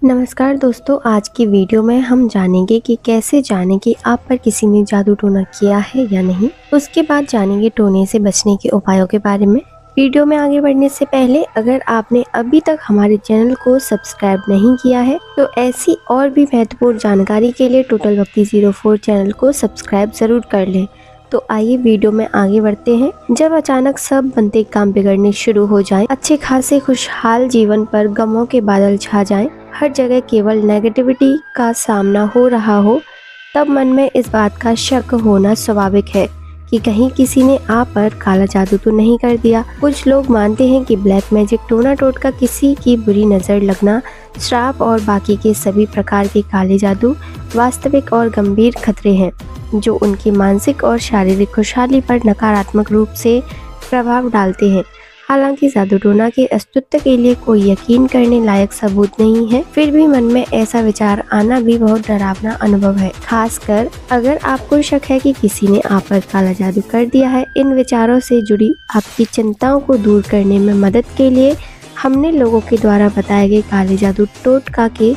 नमस्कार दोस्तों, आज की वीडियो में हम जानेंगे कि कैसे जानें कि आप पर किसी ने जादू टोना किया है या नहीं। उसके बाद जानेंगे टोने से बचने के उपायों के बारे में। वीडियो में आगे बढ़ने से पहले अगर आपने अभी तक हमारे चैनल को सब्सक्राइब नहीं किया है तो ऐसी और भी महत्वपूर्ण जानकारी के लिए टोटल भक्ति 04 चैनल को सब्सक्राइब जरूर कर लें। तो आइए वीडियो में आगे बढ़ते हैं। जब अचानक सब बनते काम बिगड़ने शुरू हो जाएं, अच्छे खासे खुशहाल जीवन पर गमों के बादल छा जाएं, हर जगह केवल नेगेटिविटी का सामना हो रहा हो, तब मन में इस बात का शक होना स्वाभाविक है कि कहीं किसी ने आप पर काला जादू तो नहीं कर दिया। कुछ लोग मानते हैं कि ब्लैक मैजिक, टोना टोटका, किसी की बुरी नज़र लगना, श्राप और बाकी के सभी प्रकार के काले जादू वास्तविक और गंभीर खतरे हैं जो उनकी मानसिक और शारीरिक खुशहाली पर नकारात्मक रूप से प्रभाव डालते हैं। हालांकि जादू टोना के अस्तित्व के लिए कोई यकीन करने लायक सबूत नहीं है, फिर भी मन में ऐसा विचार आना भी बहुत डरावना अनुभव है, खासकर अगर आपको शक है कि किसी ने आप पर काला जादू कर दिया है। इन विचारों से जुड़ी आपकी चिंताओं को दूर करने में मदद के लिए हमने लोगों के द्वारा बताए गए काले जादू टोटका के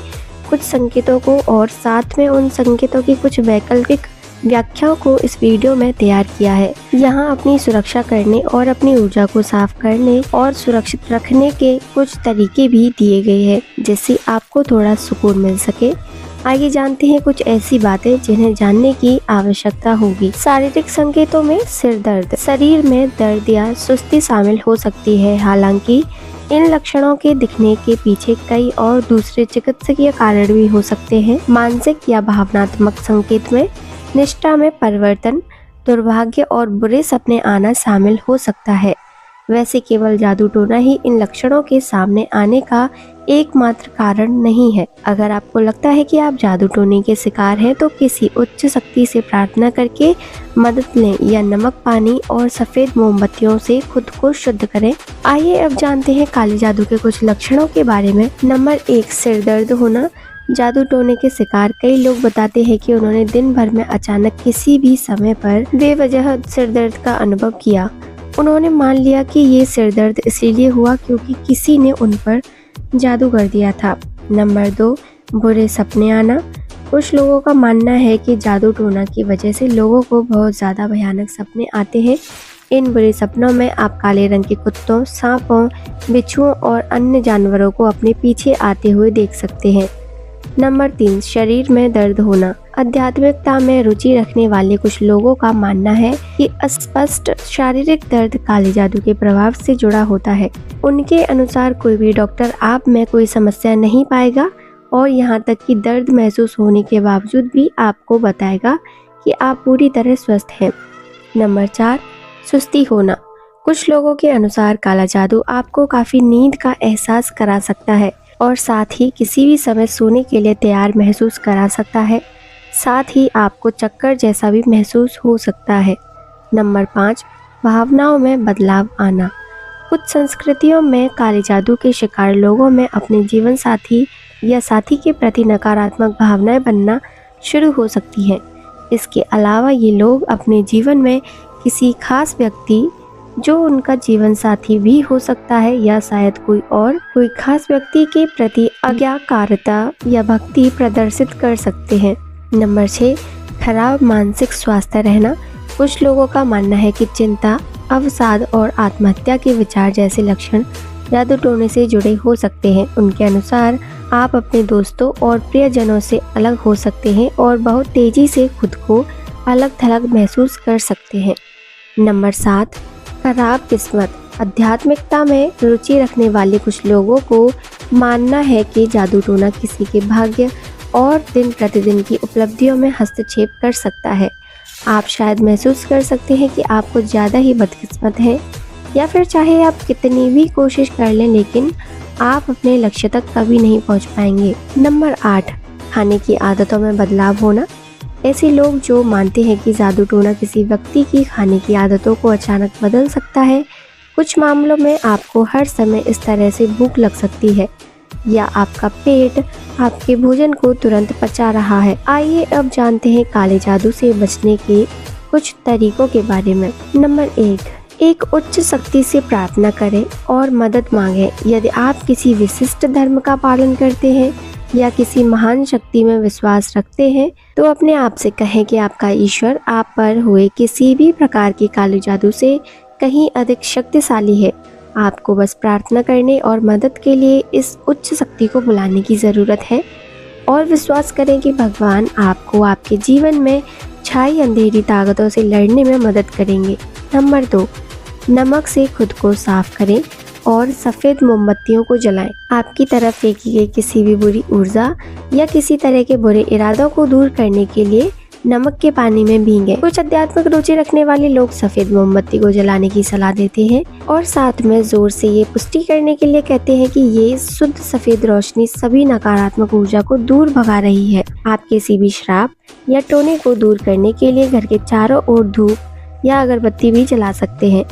कुछ संकेतों को और साथ में उन संकेतों की कुछ वैकल्पिक व्याख्याओं को इस वीडियो में तैयार किया है। यहाँ अपनी सुरक्षा करने और अपनी ऊर्जा को साफ करने और सुरक्षित रखने के कुछ तरीके भी दिए गए हैं जिससे आपको थोड़ा सुकून मिल सके। आइए जानते हैं कुछ ऐसी बातें जिन्हें जानने की आवश्यकता होगी। शारीरिक संकेतों में सिर दर्द, शरीर में दर्द या सुस्ती शामिल हो सकती है। हालांकि इन लक्षणों के दिखने के पीछे कई और दूसरे चिकित्सकीय कारण भी हो सकते हैं। मानसिक या भावनात्मक संकेत में निष्ठा में परिवर्तन, दुर्भाग्य और बुरे सपने आना शामिल हो सकता है। वैसे केवल जादू टोना ही इन लक्षणों के सामने आने का एकमात्र कारण नहीं है। अगर आपको लगता है कि आप जादू टोने के शिकार हैं तो किसी उच्च शक्ति से प्रार्थना करके मदद लें या नमक पानी और सफेद मोमबत्तियों से खुद को शुद्ध करें। आइए अब जानते हैं काले जादू के कुछ लक्षणों के बारे में। नंबर 1, सिर दर्द होना। जादू टोने के शिकार कई लोग बताते हैं कि उन्होंने दिन भर में अचानक किसी भी समय पर बेवजह सिर दर्द का अनुभव किया। उन्होंने मान लिया कि ये सिर दर्द इसलिए हुआ क्योंकि किसी ने उन पर जादू कर दिया था। नंबर 2, बुरे सपने आना। कुछ लोगों का मानना है कि जादू टोना की वजह से लोगों को बहुत ज़्यादा भयानक सपने आते हैं। इन बुरे सपनों में आप काले रंग के कुत्तों, सांपों, बिच्छुओं और अन्य जानवरों को अपने पीछे आते हुए देख सकते हैं। नंबर 3, शरीर में दर्द होना। आध्यात्मिकता में रुचि रखने वाले कुछ लोगों का मानना है कि अस्पष्ट शारीरिक दर्द काले जादू के प्रभाव से जुड़ा होता है। उनके अनुसार कोई भी डॉक्टर आप में कोई समस्या नहीं पाएगा और यहाँ तक कि दर्द महसूस होने के बावजूद भी आपको बताएगा कि आप पूरी तरह स्वस्थ हैं। नंबर 4, सुस्ती होना। कुछ लोगों के अनुसार काला जादू आपको काफ़ी नींद का एहसास करा सकता है और साथ ही किसी भी समय सोने के लिए तैयार महसूस करा सकता है। साथ ही आपको चक्कर जैसा भी महसूस हो सकता है। नंबर 5, भावनाओं में बदलाव आना। कुछ संस्कृतियों में काले जादू के शिकार लोगों में अपने जीवन साथी या साथी के प्रति नकारात्मक भावनाएं बनना शुरू हो सकती हैं। इसके अलावा ये लोग अपने जीवन में किसी खास व्यक्ति, जो उनका जीवन साथी भी हो सकता है या शायद कोई खास व्यक्ति के प्रति आज्ञाकारिता या भक्ति प्रदर्शित कर सकते हैं। नंबर 6, खराब मानसिक स्वास्थ्य रहना। कुछ लोगों का मानना है कि चिंता, अवसाद और आत्महत्या के विचार जैसे लक्षण जादू टोने से जुड़े हो सकते हैं। उनके अनुसार आप अपने दोस्तों और प्रियजनों से अलग हो सकते हैं और बहुत तेजी से खुद को अलग थलग महसूस कर सकते हैं। नंबर 7, खराब किस्मत। आध्यात्मिकता में रुचि रखने वाले कुछ लोगों को मानना है कि जादू टोना किसी के भाग्य और दिन प्रतिदिन की उपलब्धियों में हस्तक्षेप कर सकता है। आप शायद महसूस कर सकते हैं कि आप कुछ ज़्यादा ही बदकिस्मत हैं या फिर चाहे आप कितनी भी कोशिश कर लें लेकिन आप अपने लक्ष्य तक कभी नहीं पहुंच पाएंगे। नंबर 8, खाने की आदतों में बदलाव होना। ऐसे लोग जो मानते हैं कि जादू टोना किसी व्यक्ति की खाने की आदतों को अचानक बदल सकता है। कुछ मामलों में आपको हर समय इस तरह से भूख लग सकती है या आपका पेट आपके भोजन को तुरंत पचा रहा है। आइए अब जानते हैं काले जादू से बचने के कुछ तरीकों के बारे में। नंबर 1, एक उच्च शक्ति से प्रार्थना करें और मदद मांगें। यदि आप किसी विशिष्ट धर्म का पालन करते हैं या किसी महान शक्ति में विश्वास रखते हैं तो अपने आप से कहें कि आपका ईश्वर आप पर हुए किसी भी प्रकार के काले जादू से कहीं अधिक शक्तिशाली है। आपको बस प्रार्थना करने और मदद के लिए इस उच्च शक्ति को बुलाने की ज़रूरत है और विश्वास करें कि भगवान आपको आपके जीवन में छाई अंधेरी ताकतों से लड़ने में मदद करेंगे। नंबर 2, नमक से खुद को साफ करें और सफ़ेद मोमबत्तियों को जलाएं। आपकी तरफ फेंकी गई किसी भी बुरी ऊर्जा या किसी तरह के बुरे इरादों को दूर करने के लिए नमक के पानी में भीगें। कुछ आध्यात्मिक रुचि रखने वाले लोग सफ़ेद मोमबत्ती को जलाने की सलाह देते हैं और साथ में जोर से ये पुष्टि करने के लिए कहते हैं कि ये शुद्ध सफ़ेद रोशनी सभी नकारात्मक ऊर्जा को दूर भगा रही है। आप किसी भी श्राप या टोने को दूर करने के लिए घर के चारों ओर धूप या अगरबत्ती भी जला सकते हैं।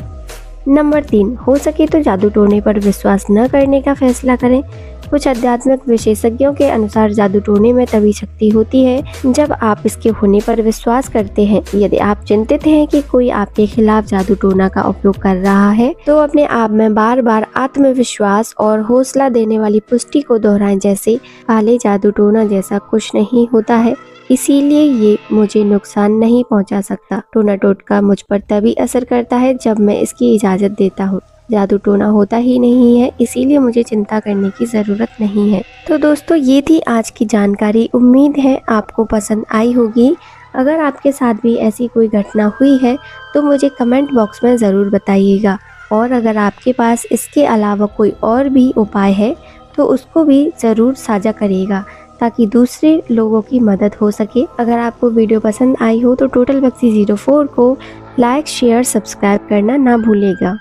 नंबर 3, हो सके तो जादू टोने पर विश्वास न करने का फैसला करें। कुछ आध्यात्मिक विशेषज्ञों के अनुसार जादू टोने में तभी शक्ति होती है जब आप इसके होने पर विश्वास करते हैं। यदि आप चिंतित हैं कि कोई आपके खिलाफ जादू टोना का उपयोग कर रहा है तो अपने आप में बार बार आत्मविश्वास और हौसला देने वाली पुष्टि को दोहराएं, जैसे काले जादू टोना जैसा कुछ नहीं होता है, इसीलिए ये मुझे नुकसान नहीं पहुंचा सकता। टोना टोटका मुझ पर तभी असर करता है जब मैं इसकी इजाज़त देता हूँ। जादू टोना होता ही नहीं है, इसीलिए मुझे चिंता करने की ज़रूरत नहीं है। तो दोस्तों, ये थी आज की जानकारी। उम्मीद है आपको पसंद आई होगी। अगर आपके साथ भी ऐसी कोई घटना हुई है तो मुझे कमेंट बॉक्स में ज़रूर बताइएगा और अगर आपके पास इसके अलावा कोई और भी उपाय है तो उसको भी ज़रूर साझा करिएगा ताकि दूसरे लोगों की मदद हो सके। अगर आपको वीडियो पसंद आई हो तो टोटल भक्ति 04 को लाइक, शेयर, सब्सक्राइब करना ना भूलेगा।